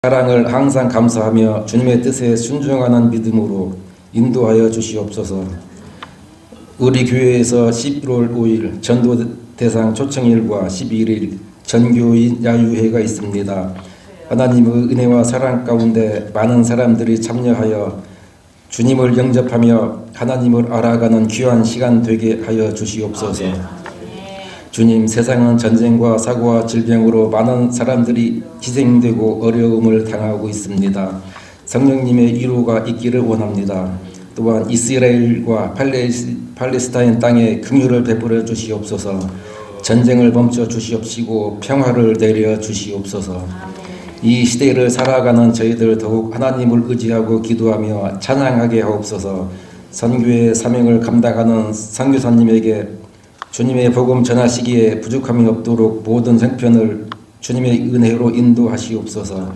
사랑을 항상 감사하며 주님의 뜻에 순종하는 믿음으로 인도하여 주시옵소서. 우리 교회에서 11월 5일 전도 대상 초청일과 11일 전교인 야유회가 있습니다. 하나님의 은혜와 사랑 가운데 많은 사람들이 참여하여 주님을 영접하며 하나님을 알아가는 귀한 시간 되게 하여 주시옵소서. 주님, 세상은 전쟁과 사고와 질병으로 많은 사람들이 희생되고 어려움을 당하고 있습니다. 성령님의 위로가 있기를 원합니다. 또한 이스라엘과 팔레스타인 땅에 긍휼을 베풀어 주시옵소서. 전쟁을 멈춰 주시옵시고 평화를 내려 주시옵소서. 이 시대를 살아가는 저희들 더욱 하나님을 의지하고 기도하며 찬양하게 하옵소서. 선교의 사명을 감당하는 선교사님에게 주님의 복음 전하시기에 부족함이 없도록 모든 생편을 주님의 은혜로 인도하시옵소서.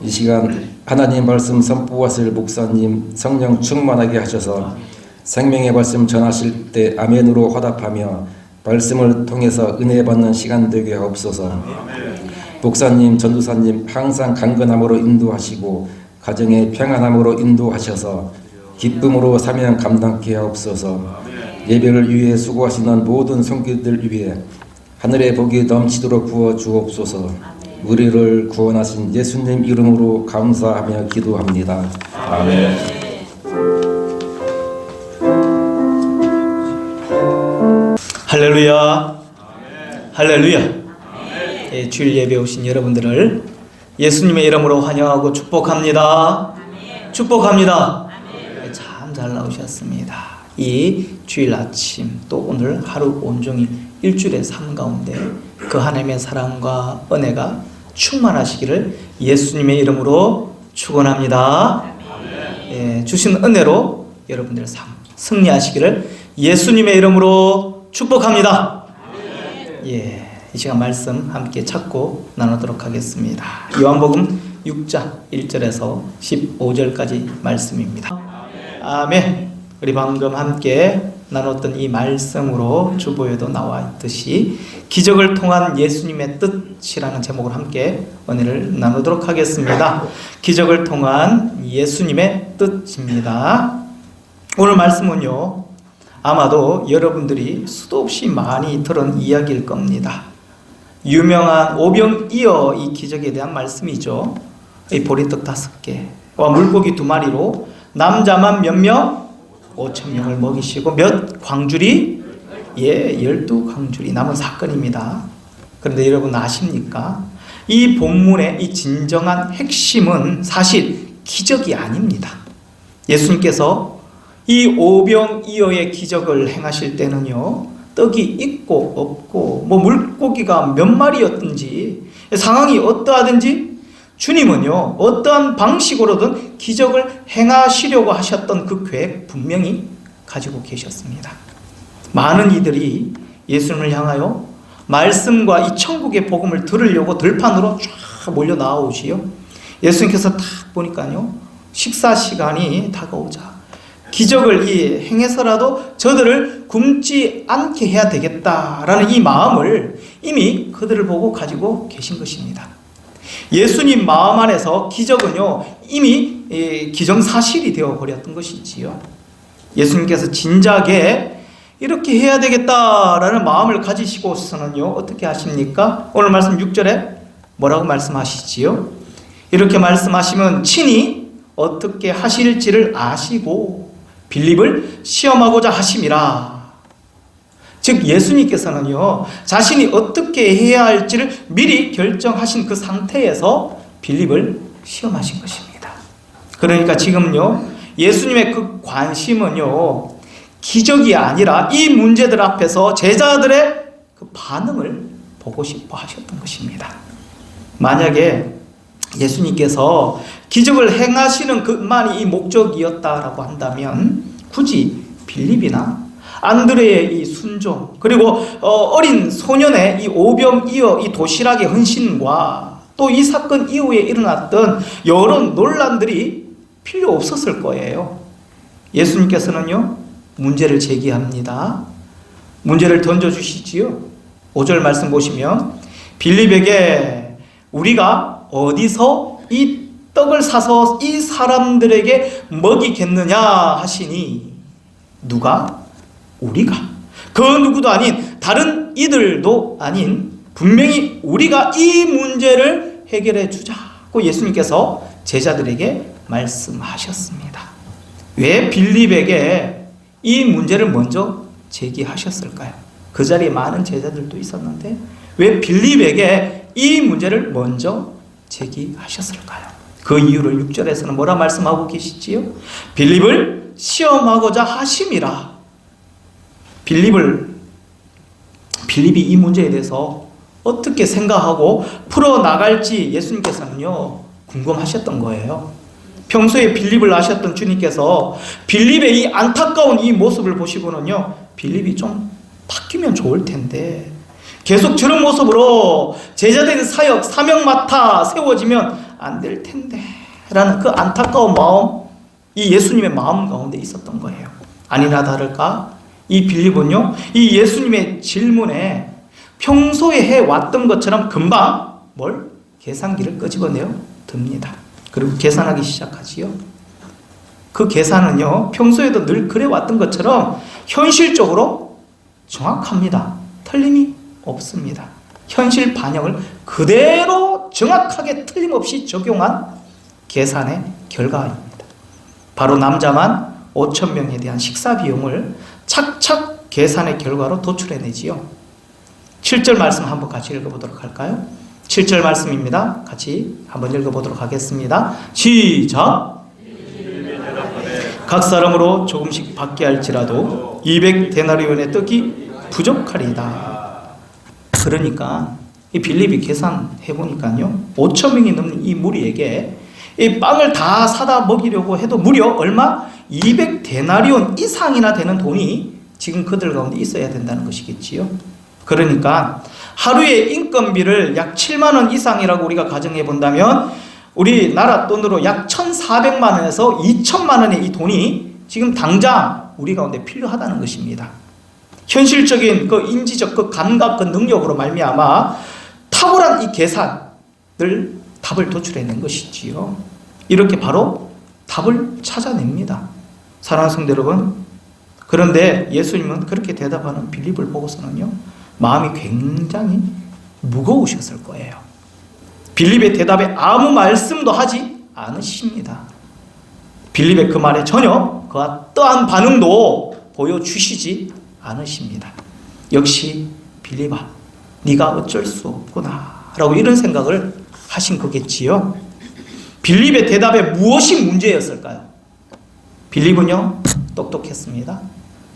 이 시간 하나님 말씀 선포하실 목사님 성령 충만하게 하셔서 생명의 말씀 전하실 때 아멘으로 화답하며 말씀을 통해서 은혜 받는 시간 되게 하옵소서. 목사님, 전도사님 항상 강건함으로 인도하시고 가정의 평안함으로 인도하셔서 기쁨으로 사명 감당케 하옵소서. 예배를 위해 수고하시는 모든 성도들 위해 하늘의 복이 넘치도록 부어 주옵소서. 우리를 구원하신 예수님 이름으로 감사하며 기도합니다. 아멘. 할렐루야. 할렐루야. 예, 주일 예배 오신 여러분들을 예수님의 이름으로 환영하고 축복합니다. 축복합니다. 예, 참 잘 나오셨습니다. 이 주일 아침 또 오늘 하루 온종일 일주일의 삶 가운데 그 하나님의 사랑과 은혜가 충만하시기를 예수님의 이름으로 축원합니다. 예, 주신 은혜로 여러분들의 삶 승리하시기를 예수님의 이름으로 축복합니다. 예, 이 시간 말씀 함께 찾고 나누도록 하겠습니다. 요한복음 6장 1절에서 15절까지 말씀입니다. 아멘. 우리 방금 함께 나눴던 이 말씀으로 주보에도 나와 있듯이 기적을 통한 예수님의 뜻이라는 제목으로 함께 은혜를 나누도록 하겠습니다. 기적을 통한 예수님의 뜻입니다. 오늘 말씀은요, 아마도 여러분들이 수도 없이 많이 들은 이야기일 겁니다. 유명한 오병이어 이 기적에 대한 말씀이죠. 이 보리떡 5개와 물고기 2마리로 남자만 몇 명? 5,000명을 먹이시고 몇 광주리? 예, 12광주리 남은 사건입니다. 그런데 여러분 아십니까? 이 본문의 이 진정한 핵심은 사실 기적이 아닙니다. 예수님께서 이 오병이어의 기적을 행하실 때는요, 떡이 있고 없고 물고기가 몇 마리였든지 상황이 어떠하든지 주님은요, 어떠한 방식으로든 기적을 행하시려고 하셨던 그 계획 분명히 가지고 계셨습니다. 많은 이들이 예수님을 향하여 말씀과 이 천국의 복음을 들으려고 들판으로 쫙 몰려 나오지요. 예수님께서 딱 보니까요, 식사 시간이 다가오자 기적을 행해서라도 저들을 굶지 않게 해야 되겠다라는 이 마음을 이미 그들을 보고 가지고 계신 것입니다. 예수님 마음 안에서 기적은요, 이미 기정사실이 되어버렸던 것이지요. 예수님께서 진작에 이렇게 해야 되겠다라는 마음을 가지시고서는요, 어떻게 하십니까? 오늘 말씀 6절에 뭐라고 말씀하시지요? 이렇게 말씀하시면 친히 어떻게 하실지를 아시고 빌립을 시험하고자 하심이라. 즉 예수님께서는요, 자신이 어떻게 해야 할지를 미리 결정하신 그 상태에서 빌립을 시험하신 것입니다. 그러니까 지금요, 예수님의 그 관심은요, 기적이 아니라 이 문제들 앞에서 제자들의 그 반응을 보고 싶어 하셨던 것입니다. 만약에 예수님께서 기적을 행하시는 것만이 이 목적이었다라고 한다면 굳이 빌립이나 안드레의 이 순종, 그리고 어린 소년의 이 오병이어 이 도시락의 헌신과 또 이 사건 이후에 일어났던 여러 논란들이 필요 없었을 거예요. 예수님께서는요, 문제를 제기합니다. 문제를 던져주시지요. 5절 말씀 보시면 빌립에게 우리가 어디서 이 떡을 사서 이 사람들에게 먹이겠느냐 하시니 누가? 우리가. 그 누구도 아닌 다른 이들도 아닌 분명히 우리가 이 문제를 해결해 주자고 예수님께서 제자들에게 말씀하셨습니다. 왜 빌립에게 이 문제를 먼저 제기하셨을까요? 그 자리에 많은 제자들도 있었는데 왜 빌립에게 이 문제를 먼저 제기하셨을까요? 그 이유를 6절에서는 뭐라 말씀하고 계시지요? 빌립을 시험하고자 하심이라. 빌립이 이 문제에 대해서 어떻게 생각하고 풀어나갈지 예수님께서는요 궁금하셨던 거예요. 평소에 빌립을 아셨던 주님께서 빌립의 이 안타까운 이 모습을 보시고는요 빌립이 좀 바뀌면 좋을 텐데 계속 저런 모습으로 제자된 사역 사명 맡아 세워지면 안 될 텐데 라는 그 안타까운 마음, 이 예수님의 마음 가운데 있었던 거예요. 아니나 다를까 이 빌립은요 이 예수님의 질문에 평소에 해왔던 것처럼 금방 뭘? 계산기를 끄집어내어 듭니다. 그리고 계산하기 시작하지요. 그 계산은요 평소에도 늘 그래왔던 것처럼 현실적으로 정확합니다. 틀림이 없습니다. 현실 반영을 그대로 정확하게 틀림없이 적용한 계산의 결과입니다. 바로 남자만 5,000명에 대한 식사 비용을 착착 계산의 결과로 도출해내지요. 7절 말씀 한번 같이 읽어보도록 할까요? 7절 말씀입니다. 같이 한번 읽어보도록 하겠습니다. 시작! 각 사람으로 조금씩 받게 할지라도 200데나리온의 떡이 부족하리다. 그러니까 이 빌립이 계산해 보니까요 5,000명이 넘는 이 무리에게 이 빵을 다 사다 먹이려고 해도 무려 얼마? 200데나리온 이상이나 되는 돈이 지금 그들 가운데 있어야 된다는 것이겠지요. 그러니까 하루의 인건비를 약 7만 원 이상이라고 우리가 가정해 본다면 우리나라 돈으로 약 1,400만 원에서 2,000만 원의 이 돈이 지금 당장 우리 가운데 필요하다는 것입니다. 현실적인 그 인지적 그 감각 그 능력으로 말미암아 탁월한 이 계산을 답을 도출해낸 것이지요. 이렇게 바로 답을 찾아냅니다. 사랑하는 성도 여러분, 그런데 예수님은 그렇게 대답하는 빌립을 보고서는요 마음이 굉장히 무거우셨을 거예요. 빌립의 대답에 아무 말씀도 하지 않으십니다. 빌립의 그 말에 전혀 그 어떠한 반응도 보여주시지 않으십니다. 역시 빌립아, 네가 어쩔 수 없구나 라고 이런 생각을 하신 거겠지요. 빌립의 대답에 무엇이 문제였을까요? 빌립은요 똑똑했습니다.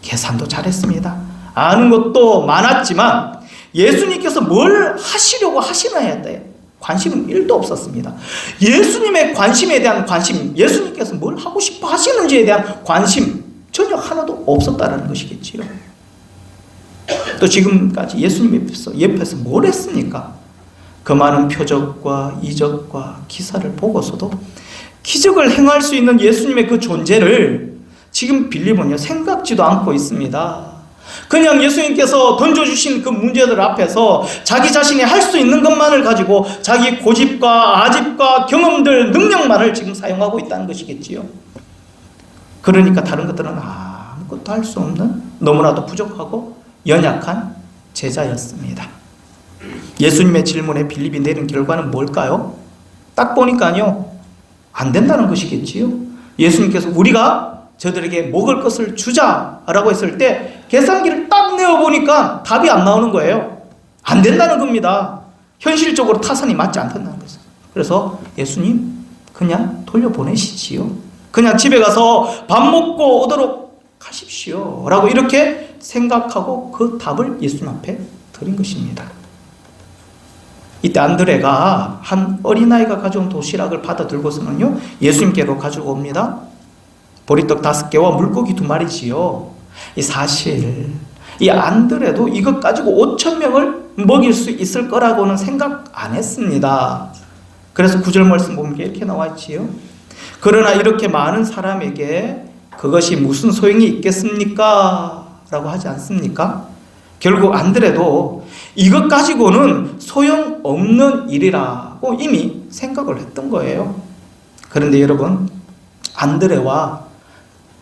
계산도 잘했습니다. 아는 것도 많았지만 예수님께서 뭘 하시려고 하시나에 대해 관심은 1도 없었습니다. 예수님의 관심에 대한 관심, 예수님께서 뭘 하고 싶어 하시는지에 대한 관심 전혀 하나도 없었다는 것이겠지요. 또 지금까지 예수님 옆에서 뭘 했습니까? 그 많은 표적과 이적과 기사를 보고서도 기적을 행할 수 있는 예수님의 그 존재를 지금 빌립은요 생각지도 않고 있습니다. 그냥 예수님께서 던져주신 그 문제들 앞에서 자기 자신이 할 수 있는 것만을 가지고 자기 고집과 아집과 경험들, 능력만을 지금 사용하고 있다는 것이겠지요. 그러니까 다른 것들은 아무것도 할 수 없는 너무나도 부족하고 연약한 제자였습니다. 예수님의 질문에 빌립이 내린 결과는 뭘까요? 딱 보니까요 안 된다는 것이겠지요. 예수님께서 우리가 저들에게 먹을 것을 주자라고 했을 때 계산기를 딱 내어보니까 답이 안 나오는 거예요. 안 된다는 겁니다. 현실적으로 타산이 맞지 않다는 것을. 그래서 예수님 그냥 돌려보내시지요. 그냥 집에 가서 밥 먹고 오도록 하십시오 라고 이렇게 생각하고 그 답을 예수님 앞에 드린 것입니다. 이때 안드레가 한 어린아이가 가져온 도시락을 받아 들고서는요 예수님께로 가지고 옵니다. 보리떡 5개와 물고기 2마리지요. 사실 이 안드레도 이것 가지고 5,000명을 먹일 수 있을 거라고는 생각 안 했습니다. 그래서 9절 말씀 보면 이렇게 나와 있지요. 그러나 이렇게 많은 사람에게 그것이 무슨 소용이 있겠습니까? 라고 하지 않습니까? 결국 안드레도 이것 가지고는 소용없는 일이라 하겠다고 이미 생각을 했던 거예요. 그런데 여러분, 안드레와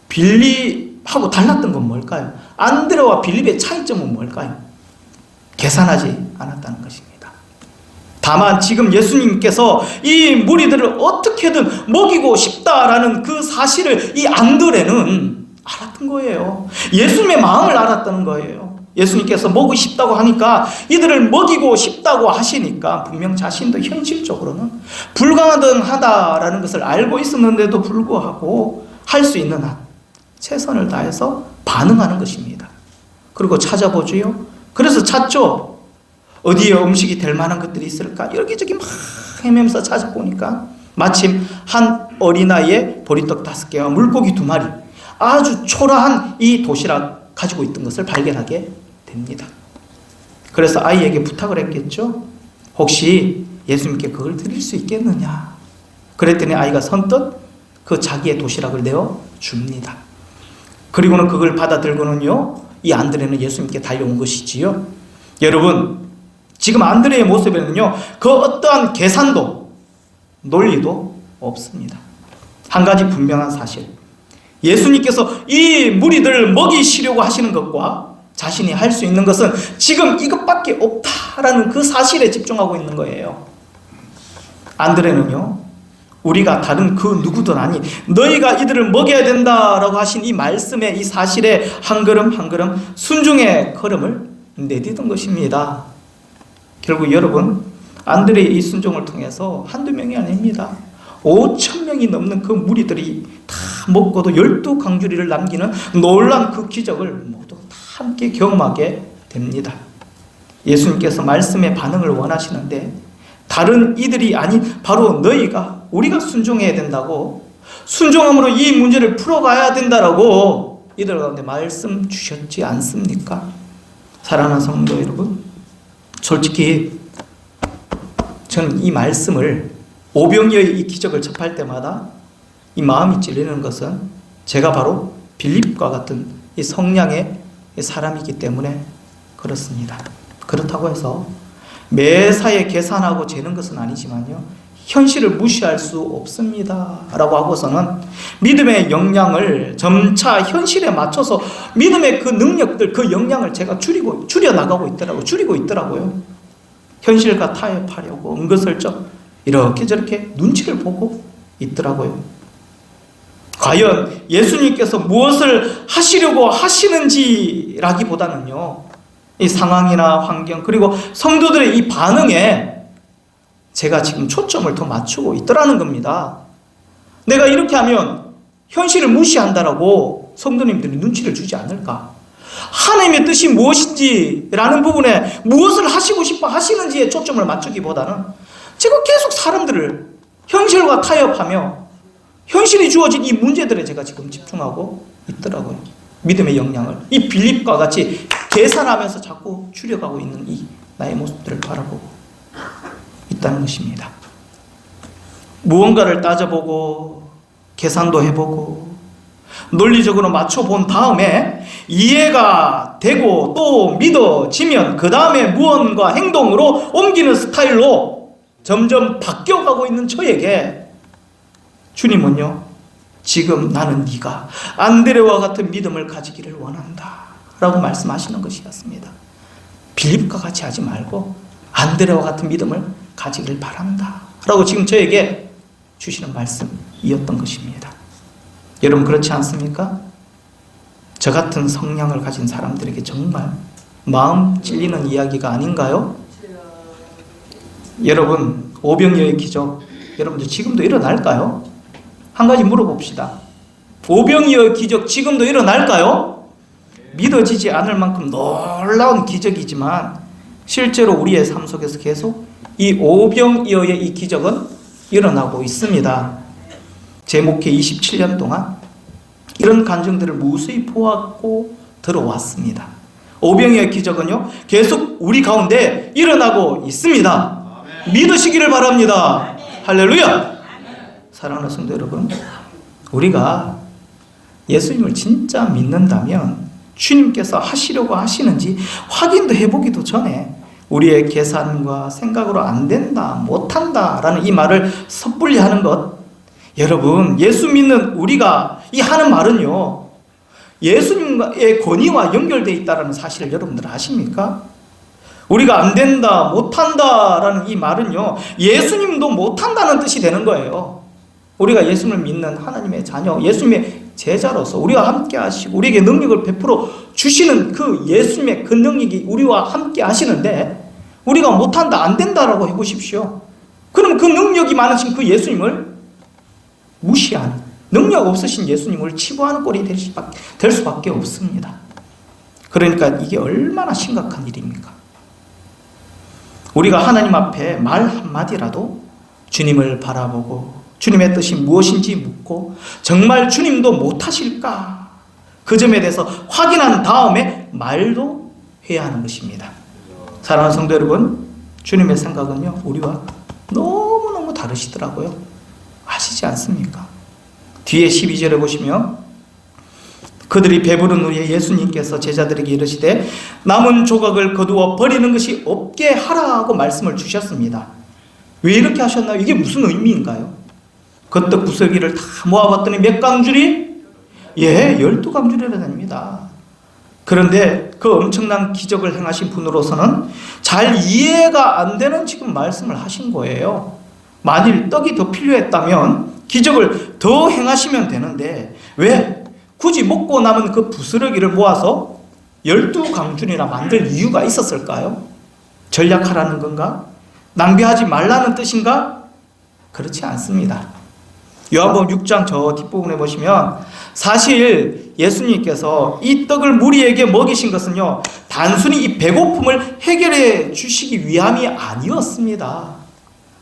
빌립하고 달랐던 건 뭘까요? 안드레와 빌립의 차이점은 뭘까요? 계산하지 않았다는 것입니다. 다만 지금 예수님께서 이 무리들을 어떻게든 먹이고 싶다라는 그 사실을 이 안드레는 알았던 거예요. 예수님의 마음을 알았다는 거예요. 예수님께서 먹고 싶다고 하니까 이들을 먹이고 싶다고 하시니까 분명 자신도 현실적으로는 불가능하다라는 것을 알고 있었는데도 불구하고 할 수 있는 한 최선을 다해서 반응하는 것입니다. 그리고 찾아보지요. 그래서 찾죠. 어디에 음식이 될 만한 것들이 있을까? 여기저기 막 헤매면서 찾아보니까 마침 한 어린아이의 보리떡 5개와 물고기 2마리, 아주 초라한 이 도시락 가지고 있던 것을 발견하게 됩니다. 그래서 아이에게 부탁을 했겠죠. 혹시 예수님께 그걸 드릴 수 있겠느냐. 그랬더니 아이가 선뜻 그 자기의 도시락을 내어 줍니다. 그리고는 그걸 받아 들고는요, 이 안드레는 예수님께 달려온 것이지요. 여러분, 지금 안드레의 모습에는요, 그 어떠한 계산도 논리도 없습니다. 한 가지 분명한 사실, 예수님께서 이 무리들을 먹이시려고 하시는 것과 자신이 할 수 있는 것은 지금 이것밖에 없다라는 그 사실에 집중하고 있는 거예요. 안드레는요, 우리가 다른 그 누구든 아니 너희가 이들을 먹여야 된다라고 하신 이 말씀에, 이 사실에 한 걸음 한 걸음 순종의 걸음을 내디딘 것입니다. 결국 여러분, 안드레의 이 순종을 통해서 한두 명이 아닙니다. 5,000명이 넘는 그 무리들이 다 먹고도 12강주리를 남기는 놀라운 그 기적을 모두 다 함께 경험하게 됩니다. 예수님께서 말씀의 반응을 원하시는데 다른 이들이 아닌 바로 너희가, 우리가 순종해야 된다고, 순종함으로 이 문제를 풀어가야 된다라고 이들 가운데 말씀 주셨지 않습니까? 사랑하는 성도 여러분, 솔직히 저는 이 말씀을, 오병이어의 이 기적을 접할 때마다 이 마음이 찔리는 것은 제가 바로 빌립과 같은 이 성량의 사람이기 때문에 그렇습니다. 그렇다고 해서 매사에 계산하고 재는 것은 아니지만요, 현실을 무시할 수 없습니다 라고 하고서는 믿음의 역량을 점차 현실에 맞춰서 믿음의 그 능력들, 그 역량을 제가 줄여나가고 있더라고요. 줄이고 있더라고요. 현실과 타협하려고 은근슬쩍 이렇게 저렇게 눈치를 보고 있더라고요. 과연 예수님께서 무엇을 하시려고 하시는지라기보다는요, 이 상황이나 환경, 그리고 성도들의 이 반응에 제가 지금 초점을 더 맞추고 있더라는 겁니다. 내가 이렇게 하면 현실을 무시한다라고 성도님들이 눈치를 주지 않을까? 하나님의 뜻이 무엇인지라는 부분에 무엇을 하시고 싶어 하시는지에 초점을 맞추기보다는 제가 계속 사람들을 현실과 타협하며 현실이 주어진 이 문제들에 제가 지금 집중하고 있더라고요. 믿음의 역량을 이 빌립과 같이 계산하면서 자꾸 줄여가고 있는 이 나의 모습들을 바라보고 있다는 것입니다. 무언가를 따져보고 계산도 해보고 논리적으로 맞춰본 다음에 이해가 되고 또 믿어지면 그 다음에 무언가 행동으로 옮기는 스타일로 점점 바뀌어가고 있는 저에게 주님은요, 지금 나는 네가 안드레와 같은 믿음을 가지기를 원한다 라고 말씀하시는 것이었습니다. 빌립과 같이 하지 말고 안드레와 같은 믿음을 가지기를 바란다 라고 지금 저에게 주시는 말씀이었던 것입니다. 여러분, 그렇지 않습니까? 저 같은 성향을 가진 사람들에게 정말 마음 찔리는 이야기가 아닌가요? 여러분, 오병이어의 기적, 여러분들 지금도 일어날까요? 한 가지 물어봅시다. 오병이어의 기적 지금도 일어날까요? 믿어지지 않을 만큼 놀라운 기적이지만 실제로 우리의 삶 속에서 계속 이 오병이어의 이 기적은 일어나고 있습니다. 제 목회 27년 동안 이런 간증들을 무수히 보았고 들어왔습니다. 오병이어의 기적은요, 계속 우리 가운데 일어나고 있습니다. 믿으시기를 바랍니다. 할렐루야! 사랑하는 성도 여러분, 우리가 예수님을 진짜 믿는다면 주님께서 하시려고 하시는지 확인도 해보기도 전에 우리의 계산과 생각으로 안 된다, 못한다 라는 이 말을 섣불리 하는 것, 여러분 예수 믿는 우리가 이 하는 말은요 예수님의 권위와 연결되어 있다는 사실을 여러분들 아십니까? 우리가 안 된다, 못한다 라는 이 말은요 예수님도 못한다는 뜻이 되는 거예요. 우리가 예수님을 믿는 하나님의 자녀, 예수님의 제자로서 우리와 함께 하시고 우리에게 능력을 베풀어 주시는 그 예수님의 그 능력이 우리와 함께 하시는데 우리가 못한다, 안 된다라고 해보십시오. 그럼 그 능력이 많으신 그 예수님을 무시하는, 능력 없으신 예수님을 치부하는 꼴이 될 수밖에 없습니다. 그러니까 이게 얼마나 심각한 일입니까? 우리가 하나님 앞에 말 한마디라도 주님을 바라보고 주님의 뜻이 무엇인지 묻고 정말 주님도 못하실까? 그 점에 대해서 확인한 다음에 말도 해야 하는 것입니다. 사랑하는 성도 여러분, 주님의 생각은요 우리와 너무너무 다르시더라고요. 아시지 않습니까? 뒤에 12절에 보시면 그들이 배부른 후에 예수님께서 제자들에게 이르시되 남은 조각을 거두어 버리는 것이 없게 하라고 말씀을 주셨습니다. 왜 이렇게 하셨나요? 이게 무슨 의미인가요? 그 떡 부스러기를 다 모아봤더니 몇 강줄이? 12강줄이나 됩니다. 그런데 그 엄청난 기적을 행하신 분으로서는 잘 이해가 안 되는 지금 말씀을 하신 거예요. 만일 떡이 더 필요했다면 기적을 더 행하시면 되는데 왜 굳이 먹고 남은 그 부스러기를 모아서 12강줄이나 만들 이유가 있었을까요? 전략하라는 건가? 낭비하지 말라는 뜻인가? 그렇지 않습니다. 요한복음 6장 저 뒷부분에 보시면 사실 예수님께서 이 떡을 무리에게 먹이신 것은요 단순히 이 배고픔을 해결해 주시기 위함이 아니었습니다.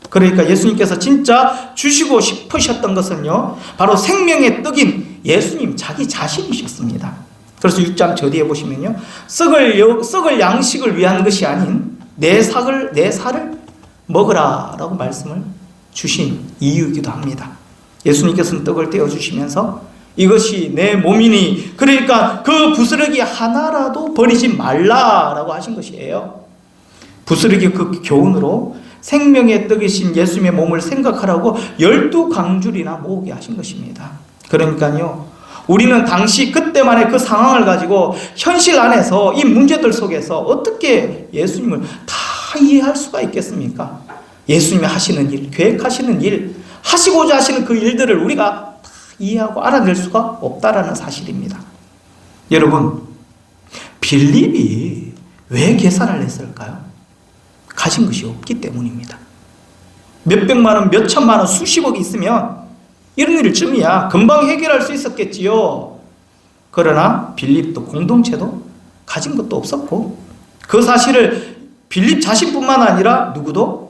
그러니까 예수님께서 진짜 주시고 싶으셨던 것은요 바로 생명의 떡인 예수님 자기 자신이셨습니다. 그래서 6장 저 뒤에 보시면요 썩을 양식을 위한 것이 아닌 내 살을 먹으라 라고 말씀을 주신 이유이기도 합니다. 예수님께서는 떡을 떼어주시면서 이것이 내 몸이니 그러니까 그 부스러기 하나라도 버리지 말라라고 하신 것이에요. 부스러기 그 교훈으로 생명의 떡이신 예수님의 몸을 생각하라고 12강줄이나 모으게 하신 것입니다. 그러니까요 우리는 당시 그때만의 그 상황을 가지고 현실 안에서 이 문제들 속에서 어떻게 예수님을 다 이해할 수가 있겠습니까? 예수님이 하시는 일, 계획하시는 일, 하시고자 하시는 그 일들을 우리가 다 이해하고 알아낼 수가 없다라는 사실입니다. 여러분, 빌립이 왜 계산을 했을까요? 가진 것이 없기 때문입니다. 몇백만 원, 몇천만 원, 수십억이 있으면 이런 일쯤이야 금방 해결할 수 있었겠지요. 그러나 빌립도 공동체도 가진 것도 없었고 그 사실을 빌립 자신뿐만 아니라 누구도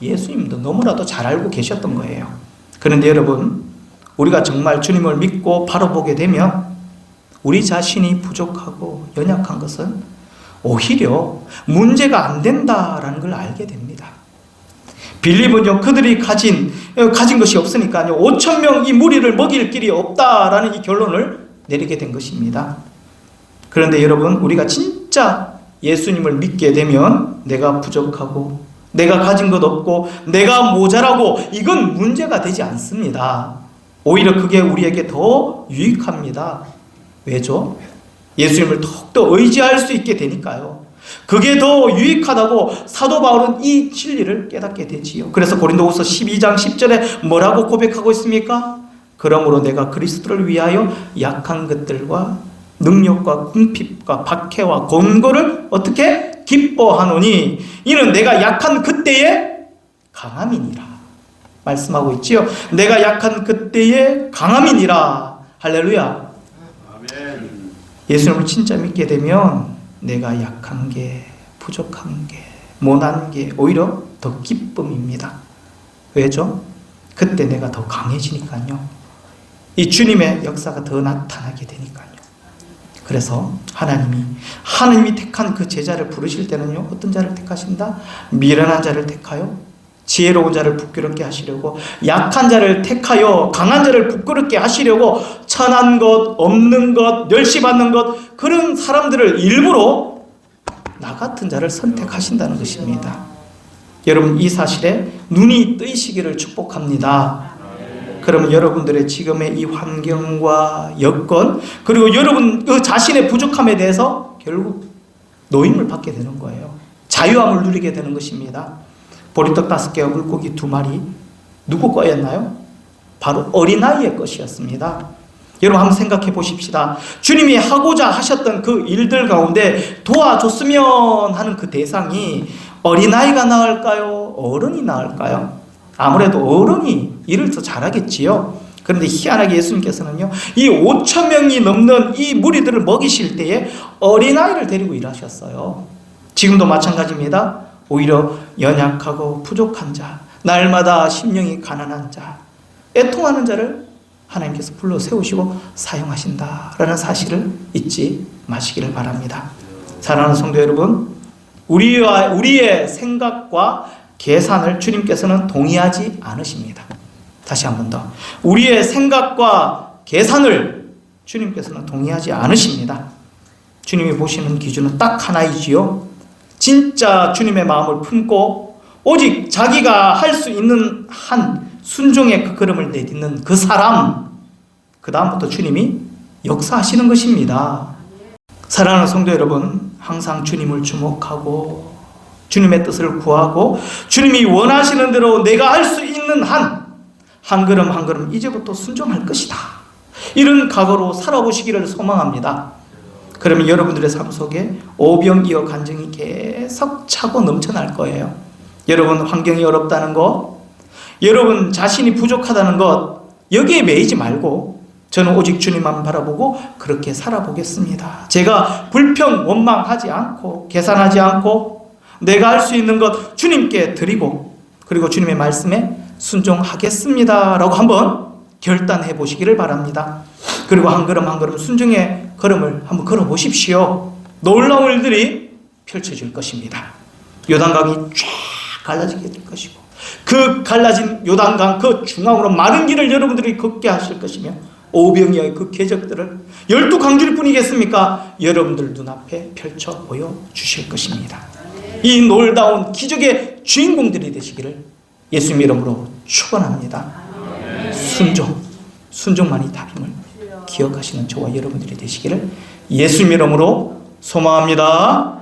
예수님도 너무나도 잘 알고 계셨던 거예요. 그런데 여러분 우리가 정말 주님을 믿고 바라보게 되면 우리 자신이 부족하고 연약한 것은 오히려 문제가 안 된다라는 걸 알게 됩니다. 빌립은요 그들이 가진 것이 없으니까요 5,000명 이 무리를 먹일 길이 없다라는 이 결론을 내리게 된 것입니다. 그런데 여러분 우리가 진짜 예수님을 믿게 되면 내가 부족하고 내가 가진 것 없고 내가 모자라고 이건 문제가 되지 않습니다. 오히려 그게 우리에게 더 유익합니다. 왜죠? 예수님을 더욱더 의지할 수 있게 되니까요. 그게 더 유익하다고 사도 바울은 이 진리를 깨닫게 되지요. 그래서 고린도후서 12장 10절에 뭐라고 고백하고 있습니까? 그러므로 내가 그리스도를 위하여 약한 것들과 능력과 궁핍과 박해와 곤고를 어떻게 기뻐하노니 이는 내가 약한 그때의 강함이니라 말씀하고 있지요. 내가 약한 그때의 강함이니라. 할렐루야. 아멘. 예수님을 진짜 믿게 되면 내가 약한 게, 부족한 게, 못한 게 오히려 더 기쁨입니다. 왜죠? 그때 내가 더 강해지니까요. 이 주님의 역사가 더 나타나게 되니까요. 그래서 하나님이 택한 그 제자를 부르실 때는요 어떤 자를 택하신다? 미련한 자를 택하여 지혜로운 자를 부끄럽게 하시려고, 약한 자를 택하여 강한 자를 부끄럽게 하시려고 천한 것, 없는 것, 멸시받는 것, 그런 사람들을 일부러 나 같은 자를 선택하신다는 것입니다. 여러분, 이 사실에 눈이 뜨이시기를 축복합니다. 그러면 여러분들의 지금의 이 환경과 여건, 그리고 여러분 그 자신의 부족함에 대해서 결국 노임을 받게 되는 거예요. 자유함을 누리게 되는 것입니다. 보리떡 5개와 물고기 2마리, 누구 거였나요? 바로 어린아이의 것이었습니다. 여러분 한번 생각해 보십시다. 주님이 하고자 하셨던 그 일들 가운데 도와줬으면 하는 그 대상이 어린아이가 나을까요? 어른이 나을까요? 아무래도 어른이 일을 더 잘하겠지요. 그런데 희한하게 예수님께서는요, 이 5,000명이 넘는 이 무리들을 먹이실 때에 어린아이를 데리고 일하셨어요. 지금도 마찬가지입니다. 오히려 연약하고 부족한 자, 날마다 심령이 가난한 자, 애통하는 자를 하나님께서 불러 세우시고 사용하신다라는 사실을 잊지 마시기를 바랍니다. 사랑하는 성도 여러분, 우리의 생각과 계산을 주님께서는 동의하지 않으십니다. 다시 한 번 더. 우리의 생각과 계산을 주님께서는 동의하지 않으십니다. 주님이 보시는 기준은 딱 하나이지요. 진짜 주님의 마음을 품고 오직 자기가 할 수 있는 한 순종의 그 걸음을 내딛는 그 사람, 그 다음부터 주님이 역사하시는 것입니다. 사랑하는 성도 여러분, 항상 주님을 주목하고 주님의 뜻을 구하고 주님이 원하시는 대로 내가 할 수 있는 한 걸음 한 걸음 이제부터 순종할 것이다, 이런 각오로 살아보시기를 소망합니다. 그러면 여러분들의 삶 속에 오병이어 간증이 계속 차고 넘쳐날 거예요. 여러분 환경이 어렵다는 것, 여러분 자신이 부족하다는 것, 여기에 매이지 말고 저는 오직 주님만 바라보고 그렇게 살아보겠습니다. 제가 불평 원망하지 않고 계산하지 않고 내가 할 수 있는 것 주님께 드리고 그리고 주님의 말씀에 순종하겠습니다 라고 한번 결단해 보시기를 바랍니다. 그리고 한 걸음 한 걸음 순종의 걸음을 한번 걸어 보십시오. 놀라운 일들이 펼쳐질 것입니다. 요단강이 쫙 갈라지게 될 것이고 그 갈라진 요단강 그 중앙으로 마른 길을 여러분들이 걷게 하실 것이며 오병이어의 그 궤적들을 12강줄 뿐이겠습니까? 여러분들 눈앞에 펼쳐 보여주실 것입니다. 이 놀라운 기적의 주인공들이 되시기를 예수님 이름으로 축원합니다. 순종만이 답임을 기억하시는 저와 여러분들이 되시기를 예수님 이름으로 소망합니다.